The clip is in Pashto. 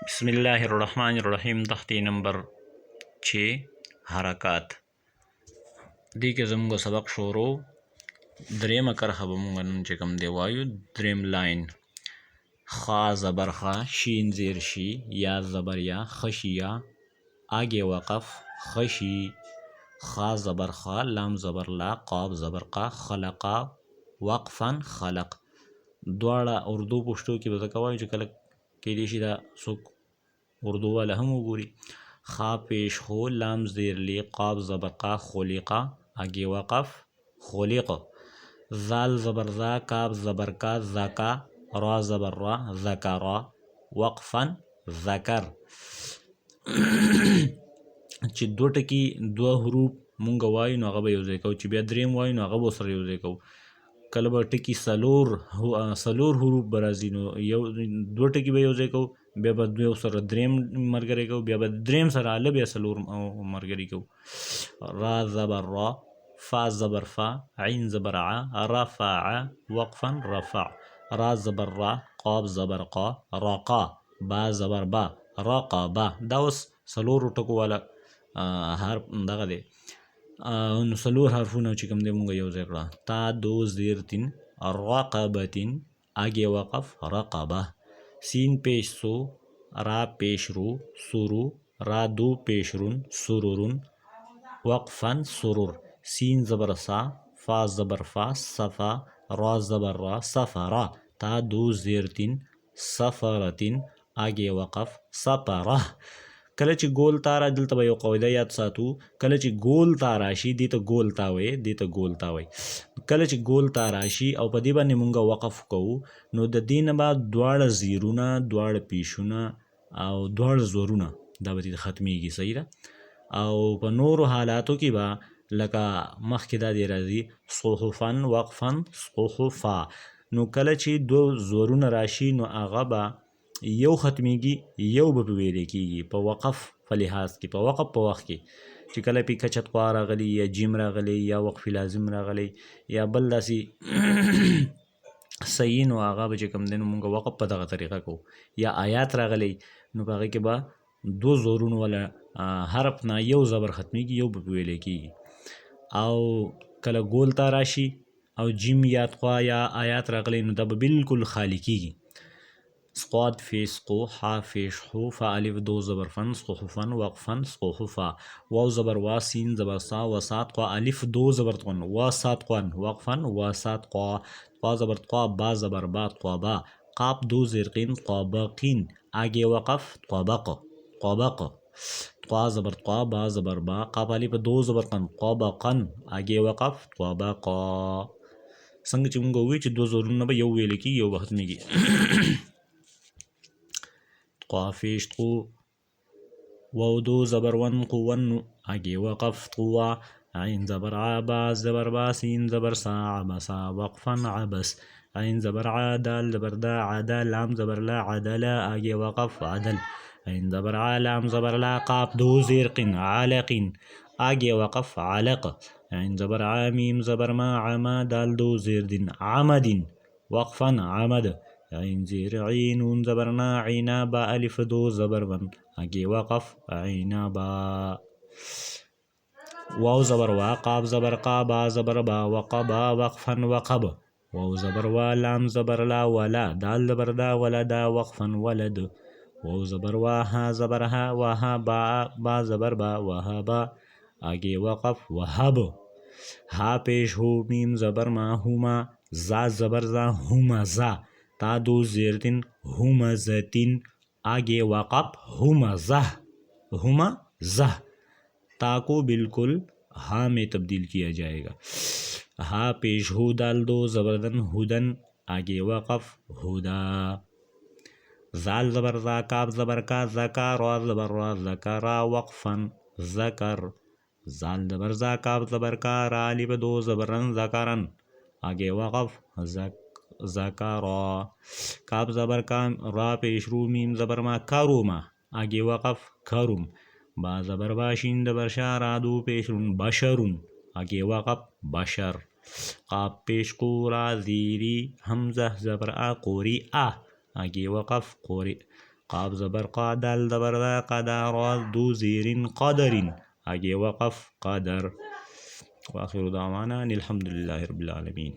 بسم الله الرحمن الرحیم تختی نمبر 6 حرکات دی کې زموږ سبق شروع درېمه کرښه به مونږ نن چې کوم دی وایو درېم لاین خا زبر خا شین زیر شي یا زبر یا خشی یا آگے وقف خشی خا زبر خا لام زبر لا قاب زبر قا خلقا وقفا خلق دواړه اردو پښتو کې به ځکه وایو چې کله کېدای شي دا څوک اردو والا هم وګوري خا پیش خو لام زیر لی قاب زبر قا خلقا آگے وقف خلق زال زبر زا کاب زبر کا زکا را زبر را ذکرا وقفا ذکر چې دوه ټکي دوه حروف مونږ وایو نو هغه به یو ځای کوو چې بیا دریم وایو نو هغه به سره یو ځای کوو کله به ټکي څلور حروف به راځي نو یو دوه ټکي به یو ځای کوو بیا به یو سره دریم ملګری کوو بیا به دریم سره اله بیا څلور ملګري کوو را زبر را فا زبر فا عین زبر ع رفع وقفا رفع را زبر را قاب زبر قا رقا با زبر با رقا با دا اوس څلورو ټکو والا حرف دغه دی نو څلور حرفونه چې کوم دی مونږ یو ځای کړه تا دو زیر تین رقبتین آگے وقف رقبه سین پیش سو را پیش رو سرو را دو پیش رون سرورون وقفا سرور سین زبر سا فا زبر فا صفا را زبر را سفرا تا دو زیر تین سفرتین آگے وقف سپره کله چې ګول تا را دلته به یو قاعده یاد ساتو کله چې ګول تا راشي دې ته ګول تا وایي دې ته ګول تا وایي کله چې ګول تا راشي او په دې باندې مونږ وقف کوو نو د دې نه بعد دواړه زیرونه دواړه پیشونه او دواړه زورونه دا به دې ختمیږي صحیح ده او په نورو حالاتو کې به لکه مخکې دا دی راځي صحفا وقفا صحفا نو کله چې دو زورونه راشي نو هغه به یو ختمیږي یو به ویلې کېږي په وقف په لحاظ کې په وقف په وخت کې چې کله پې کچت خوا راغلی یا جیم راغلی یا وقف لازم راغلی یا بل داسې صحیح نو هغه به چې کوم دی نو مونږ وقف په دغه طریقه کوو یا آیات راغلی نو په هغې کې به دو زورونو والا حرف نه یو زبر ختمیږي یو به ویلې کېږي او کله ګول تا راشي او جیم یا خوا یا آیات راغلی نو دا به بالکل خالی کېږي صاد فیس قو حا فیش حو فا الف دو زبر فن صحفن وقفن صحفا واو زبر وا سین زبر سا وسات قوا الف دو زبر تقن واسات قن وقفن واسات قوا قوا زبر قوا با زبر با قوا با قاب دو زرقین طابقین آگے وقف طابق طابق قوا زبر قوا با زبر با قاب الف دو زبر قن طابقن آگے وقف طابقا څنګه چې موږ ووایو چې دو زورونه به یو ویل کېږي یو به ختمیږي قافیش قو واو دو زبر ون قون آگے وقف قوا عین زبر عبا زبر با سین زبر سا عبسا وقفا عبس عین زبر عدل زبر دا عدل لام زبر لا عدل آگے وقف عدل عین زبر لام زبر لا قاب دو زرق علق آگے وقف علق عین زبر عمیم زبر ما عما دال دو زرد عمد وقفا عمد عین زیر عینون زبرنا عینا با الف دو زبر ون آگے وقف عینا با واو زبر وا قاب زبر قا با زبر با وقبا وقفا وقب واو زبر وا لام زبر لا ولا دال زبر دا ولا دا وقفا ولد واو زبر وا ها زبر ها وها با زبر با وها با آگے وقف وهب ها پیش ہو میم زبر ما هما زا زبر زا هما زا تا دو زیرتن همزتن آگے وقف همزہ همزہ تا کو بالکل ہا میں تبدیل کیا جائے گا ہا پیش ہو دال دو زبردن ہدن آگے وقف ہدا زال زبر زا کاب زبر کا زکا را زبر را زکرا وقفا زکر زال زبر زا کاب زبر کا را الف دو زبرن زکرن آگے وقف زکرا کاب زبر کا را پیش رو میم زبر ما کروما آگے وقف کرم با زبر باشین زبر شا را دو پیش رون بشرون آگے وقف بشر قاب پیش قو را زیری حمزہ زبر آ قوری آ آگے وقف قوری قاف زبر قا دال زبر دا قدا را دو زير قدر. آگے وقف قدر. وآخر دعوانا الحمد لله رب العالمين.